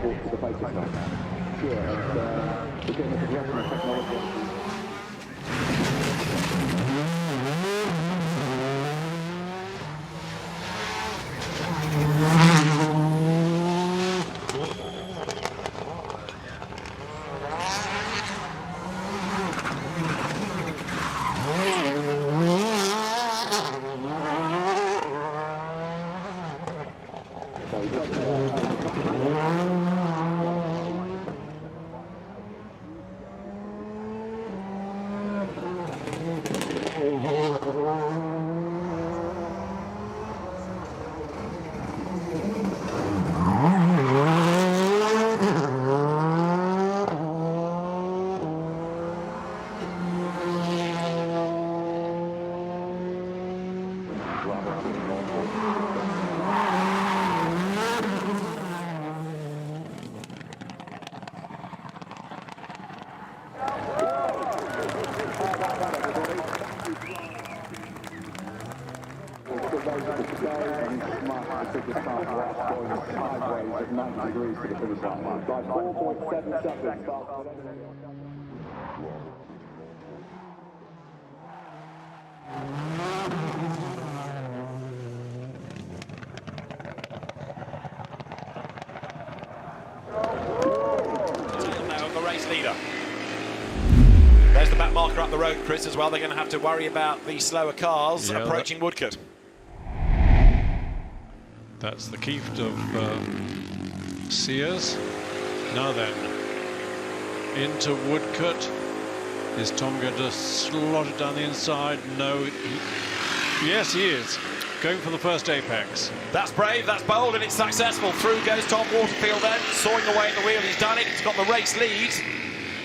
force to the face of that. Sure, we're getting a progression of technology. Leader. There's the back marker up the road, Chris, as well. They're going to have to worry about the slower cars approaching Woodcote. That's the Kieft of Sears. Now then, into Woodcote. Is Tom going to slot it down the inside? No. Yes, he is. Going for the first apex. That's brave, that's bold, and it's successful. Through goes Tom Waterfield then, sawing away at the wheel. He's done it. He's got the race lead.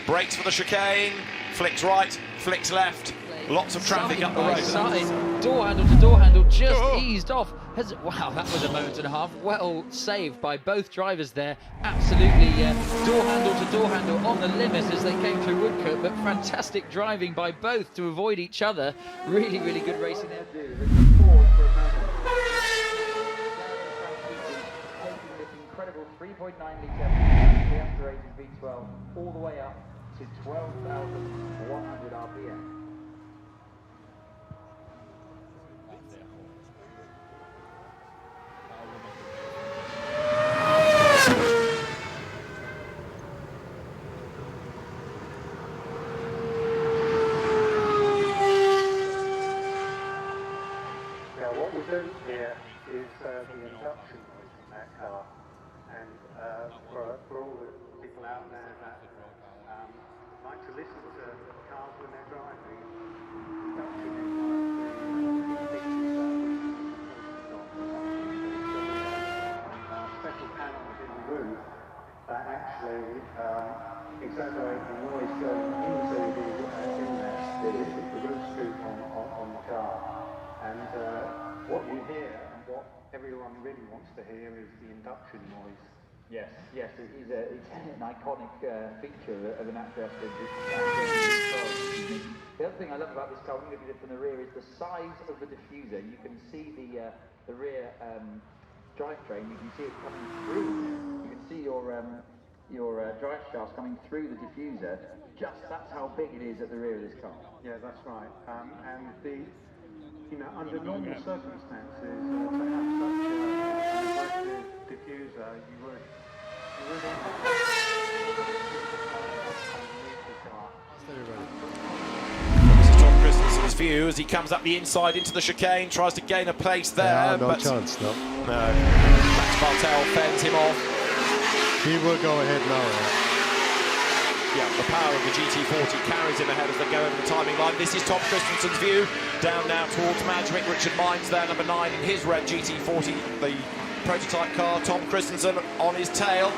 Brakes for the chicane. Flicks right, flicks left. Lots of traffic up the road. Side. Door handle to door handle, just eased off. Wow, that was a moment and a half. Well saved by both drivers there. Absolutely door handle to door handle on the limit as they came through Woodcote, but fantastic driving by both to avoid each other. Really, really good racing there. Incredible 3.9 litre 300 V12 all the way up to 12,100 RPM. Now what we do here is the induction noise in that car. And for all the people out there that like to listen to cars when they're driving, induction is one of the features that we special panels in the roof that actually exaggerate the noise going into the inlet, the roof scoop on the car. And what you hear and what everyone really wants to hear is the induction noise. Yes, it's an iconic feature of an actress. The other thing I love about this car, when you look at it from the rear, is the size of the diffuser. You can see the rear drivetrain. You can see it coming through. You can see your drive shafts coming through the diffuser. That's how big it is at the rear of this car. Yeah, that's right. And under normal circumstances, to have such an aggressive diffuser, you would really This is Tom Christensen's view as he comes up the inside into the chicane, tries to gain a place there. No chance, no. Max Bartel fends him off. He will go ahead now. Yeah, the power of the GT40 carries him ahead as they go over the timing line. This is Tom Christensen's view. Down now towards Madgwick. Richard Mines there, number 9 in his red GT40, the prototype car. Tom Christensen on his tail.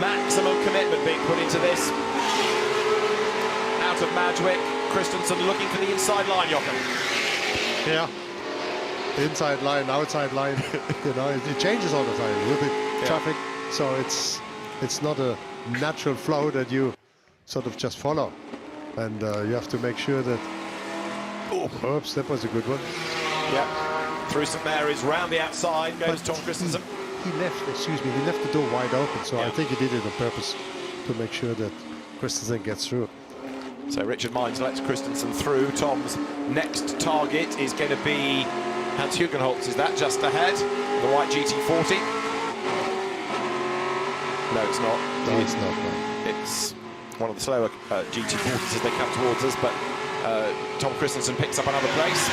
Maximum commitment being put into this. Out of Madgwick. Christensen looking for the inside line, Jochen. Yeah. Inside line, outside line. It changes all the time with the traffic. So it's not a natural flow that you sort of just follow, and you have to make sure that. Oops, that was a good one. Yeah, through St Mary's, round the outside goes Tom Christensen. he left the door wide open, so I think he did it on purpose to make sure that Christensen gets through. So Richard Mines lets Christensen through. Tom's next target is going to be Hans Hugenholtz. Is that just ahead? The white GT40. No, it's not. No, it's not. No. It's one of the slower GT40s as they come towards us, but Tom Christensen picks up another place.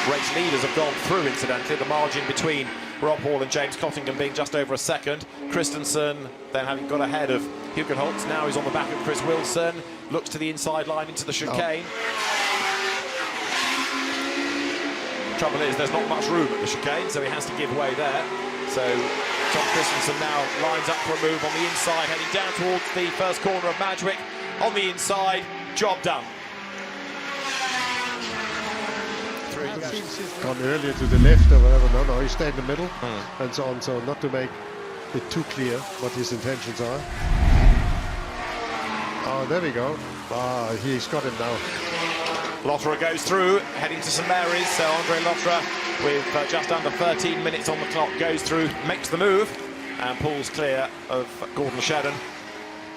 Race leaders have gone through, incidentally. The margin between Rob Hall and James Cottingham being just over a second. Christensen then having got ahead of Hugenholtz. Now he's on the back of Chris Wilson. Looks to the inside line into the chicane. Trouble is, there's not much room at the chicane, so he has to give way there. So Tom Christensen now lines up for a move on the inside, heading down towards the first corner of Madgwick. On the inside, job done. Gone earlier to the left or whatever. No, he stayed in the middle and so on. So not to make it too clear what his intentions are. Oh, there we go. Ah, he's got him now. Lotterer goes through, heading to St Mary's. So Andre Lotterer, with just under 13 minutes on the clock, goes through, makes the move, and pulls clear of Gordon Shedden.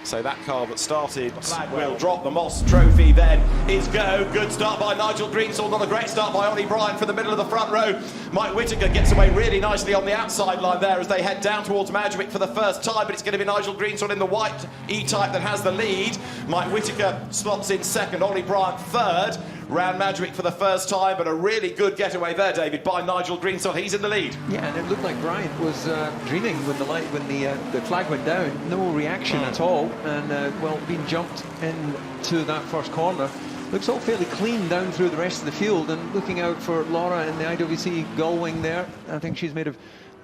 So that car that started will drop the Moss Trophy then is go. Good start by Nigel Greensall, not a great start by Ollie Bryan from the middle of the front row. Mike Whittaker gets away really nicely on the outside line there as they head down towards Madgwick for the first time, but it's going to be Nigel Greensall in the white E-Type that has the lead. Mike Whittaker slots in second, Ollie Bryan third. Round Madgwick for the first time, but a really good getaway there, David, by Nigel Greensall. He's in the lead. Yeah, and it looked like Bryant was dreaming when the flag went down. No reaction at all, and well, being jumped into that first corner. Looks all fairly clean down through the rest of the field, and looking out for Laura in the IWC Gullwing there. I think she's made a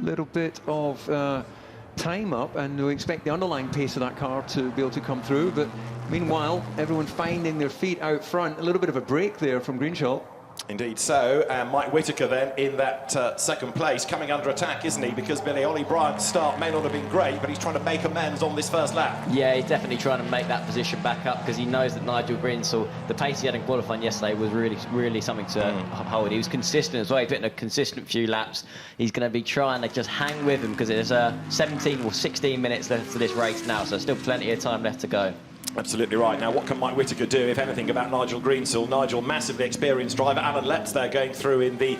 little bit of time up, and we expect the underlying pace of that car to be able to come through. But meanwhile, everyone finding their feet out front. A little bit of a break there from Greenshaw. Indeed so, and Mike Whittaker then in that second place, coming under attack, isn't he? Because Billy Ollie Bryant's start may not have been great, but he's trying to make amends on this first lap. Yeah, he's definitely trying to make that position back up, because he knows that Nigel Greensall, the pace he had in qualifying yesterday was really something to hold. He was consistent as well. He's put in a consistent few laps. He's going to be trying to just hang with him, because there's 17 or 16 minutes left to this race now, so still plenty of time left to go. Absolutely right. Now, what can Mike Whittaker do, if anything, about Nigel Greensall? Nigel, massively experienced driver. Alan Letts there going through in the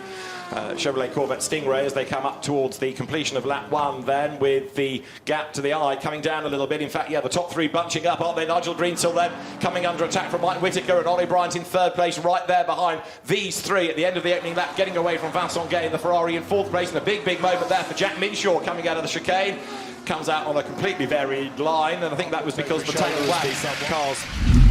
Chevrolet Corvette Stingray as they come up towards the completion of lap one then, with the gap to the eye coming down a little bit. In fact, yeah, the top three bunching up, aren't they? Nigel Greensall then coming under attack from Mike Whittaker, and Ollie Bryant in third place right there behind these three at the end of the opening lap, getting away from Vincent Gay in the Ferrari in fourth place, and a big moment there for Jack Minshaw coming out of the chicane. Comes out on a completely varied line, and I think that was because the tail wax cars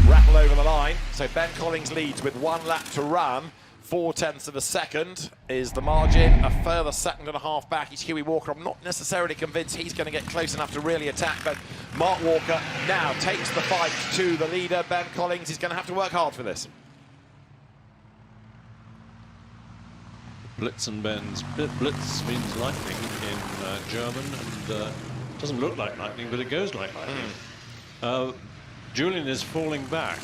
rattle over the line. So Ben Collins leads with 1 lap to run. 0.4 of a second is the margin. A further second and a half back is Hughie Walker. I'm not necessarily convinced he's going to get close enough to really attack, but Mark Walker now takes the fight to the leader. Ben Collins is going to have to work hard for this. Blitz and Benz. Blitz means lightning in German, and doesn't look like lightning, but it goes like lightning. Julian is falling back.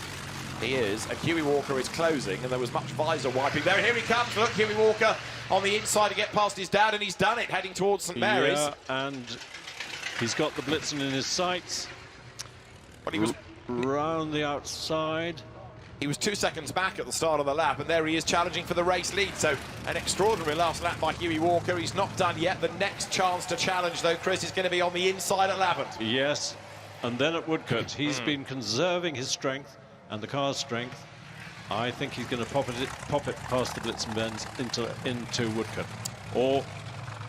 He is, and Hughie Walker is closing, and there was much visor wiping there. Here he comes, look, Hughie Walker on the inside to get past his dad, and he's done it, heading towards St Mary's. Yeah, and he's got the Blitzen in his sights. But he was round the outside. He was 2 seconds back at the start of the lap, and there he is challenging for the race lead. So an extraordinary last lap by Hughie Walker. He's not done yet. The next chance to challenge, though, Chris, is going to be on the inside at Lavant. Yes, and then at Woodcote. He's been conserving his strength and the car's strength. I think he's going to pop it past the Blitz and Benz into Woodcote. Or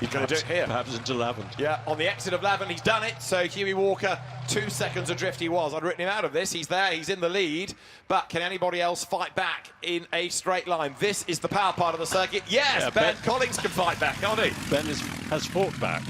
he's going to do it here. Perhaps into Lavant. Yeah, on the exit of Lavant, he's done it. So Hughie Walker, 2 seconds adrift he was. I'd written him out of this. He's there, he's in the lead. But can anybody else fight back in a straight line? This is the power part of the circuit. Yes, yeah, Ben Collins can fight back, can't he? Ben has fought back.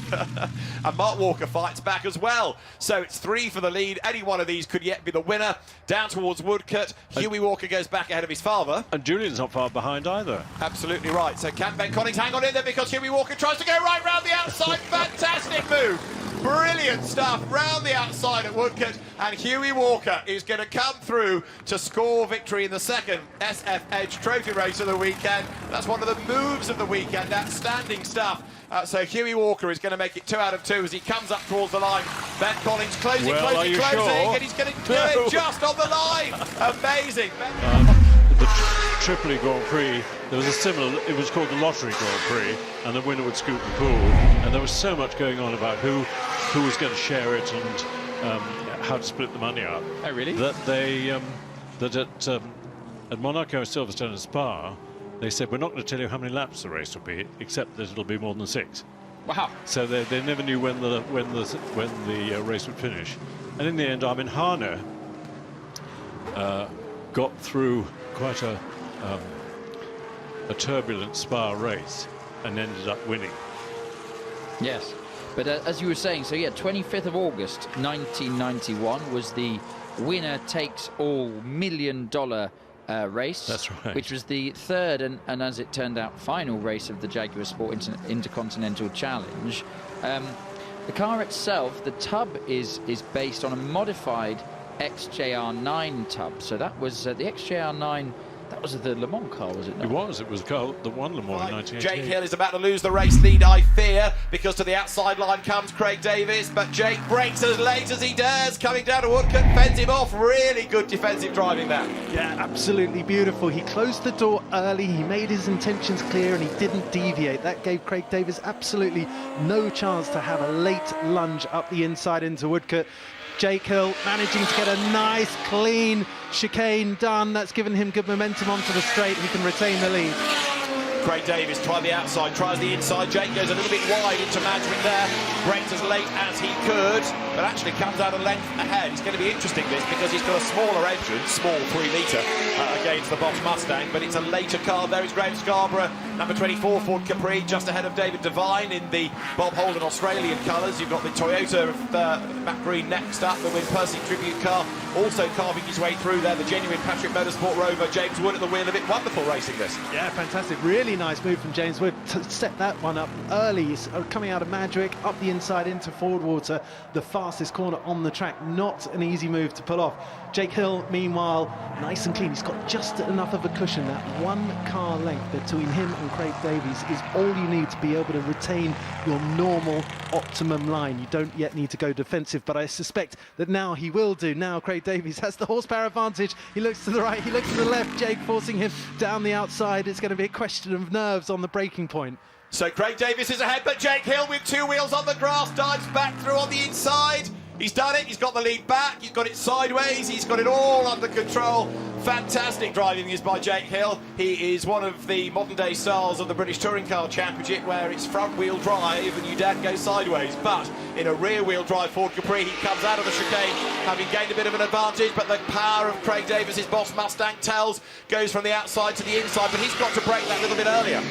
And Mark Walker fights back as well. So it's 3 for the lead. Any one of these could yet be the winner. Down towards Woodcote. Hughie Walker goes back ahead of his father. And Julian's not far behind either. Absolutely right. So can Ben Collins hang on in there, because Hughie Walker tries to go right round the outside. Fantastic move Brilliant stuff round the outside at Woodcote, and Hughie Walker is going to come through to score victory in the second SF Edge Trophy race of the weekend. That's one of the moves of the weekend. Outstanding stuff. So Hughie Walker is going to make it 2 out of 2 as he comes up towards the line. Ben Collins closing, closing, sure? and he's going to do it just on the line. Amazing. The Tripoli Grand Prix, there was a similar, it was called the Lotterer Grand Prix, and the winner would scoop the pool, and there was so much going on about who was going to share it and how to split the money up. Oh, really? That they, that at Monaco, Silverstone and Spa, they said, we're not going to tell you how many laps the race will be, except that it'll be more than 6. Wow. So they never knew when the race would finish. And in the end, Armin Hane got through quite a turbulent Spa race and ended up winning. Yes, but as you were saying, so yeah, 25th of August 1991 was the winner takes all $1 million race. That's right. Which was the third and as it turned out, final race of the Jaguar Sport Intercontinental Challenge. The car itself, the tub is based on a modified XJR-9 tub. So that was the XJR-9. That was the Le Mans car, was it not? It was the one Le Mans in 1988. Jake Hill is about to lose the race lead, I fear, because to the outside line comes Craig Davis, but Jake breaks as late as he dares, coming down to Woodcote, fends him off. Really good defensive driving there. Yeah, absolutely beautiful. He closed the door early, he made his intentions clear, and he didn't deviate. That gave Craig Davis absolutely no chance to have a late lunge up the inside into Woodcote. Jake Hill managing to get a nice, clean chicane done. That's given him good momentum onto the straight. He can retain the lead. Craig Davis tried the outside, tries the inside. Jake goes a little bit wide into Madrid there. Breaks as late as he could, but actually comes out a length ahead. It's going to be interesting, this, because he's got a smaller engine, small 3-litre, against the Bosch Mustang, but it's a later car. There is Graham Scarborough, number 24 Ford Capri, just ahead of David Devine in the Bob Holden Australian colours. You've got the Toyota of Matt Green next up, the Win Percy tribute car, also carving his way through there. The genuine Patrick Motorsport Rover, James Wood at the wheel of it. Wonderful racing, this. Yeah, fantastic. Really nice move from James Wood to set that one up early. Coming out of Madrick, up the inside into Fordwater, the fastest corner on the track. Not an easy move to pull off. Jake Hill, meanwhile, nice and clean. He's got just enough of a cushion. That 1 car length between him and Craig Davies is all you need to be able to retain your normal optimum line. You don't yet need to go defensive, but I suspect that now he will do. Now Craig Davies has the horsepower advantage. He looks to the right, he looks to the left. Jake forcing him down the outside. It's going to be a question of nerves on the braking point. So Craig Davis is ahead, but Jake Hill with 2 wheels on the grass dives back through on the inside. He's done it, he's got the lead back, he's got it sideways, he's got it all under control. Fantastic driving is by Jake Hill. He is one of the modern day stars of the British Touring Car Championship, where it's front wheel drive and you don't go sideways. But in a rear wheel drive Ford Capri, he comes out of the chicane having gained a bit of an advantage, but the power of Craig Davis's Bosch Mustang tells, goes from the outside to the inside, but he's got to break that little bit earlier.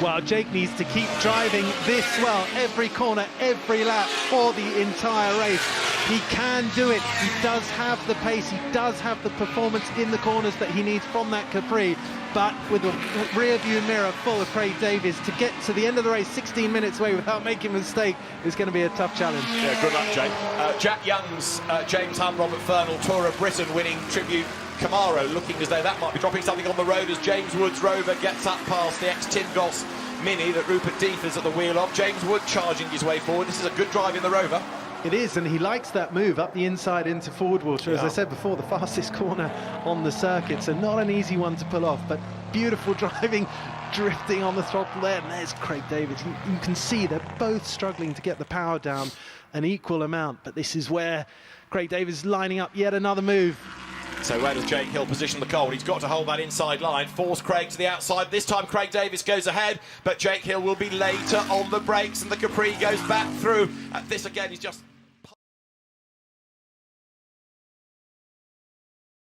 Well, Jake needs to keep driving this well, every corner, every lap for the entire race. He can do it. He does have the pace. He does have the performance in the corners that he needs from that Capri. But with the rear view mirror full of Craig Davies, to get to the end of the race 16 minutes away without making a mistake is going to be a tough challenge. Yeah, good luck, Jake. Jack Young's James Hunt, Robert Fernell, Tour of Britain winning tribute Camaro, looking as though that might be dropping something on the road as James Wood's Rover gets up past the ex-Tindos Mini that Rupert Deeth is at the wheel of. James Wood charging his way forward. This is a good drive in the Rover. It is, and he likes that move up the inside into Fordwater. As I said before, the fastest corner on the circuit, so not an easy one to pull off, but beautiful driving, drifting on the throttle there, and there's Craig Davies. You can see they're both struggling to get the power down an equal amount, but this is where Craig Davies is lining up yet another move. So where does Jake Hill position the Colt? He's got to hold that inside line, force Craig to the outside. This time Craig Davis goes ahead, but Jake Hill will be later on the brakes, and the Capri goes back through. This again is just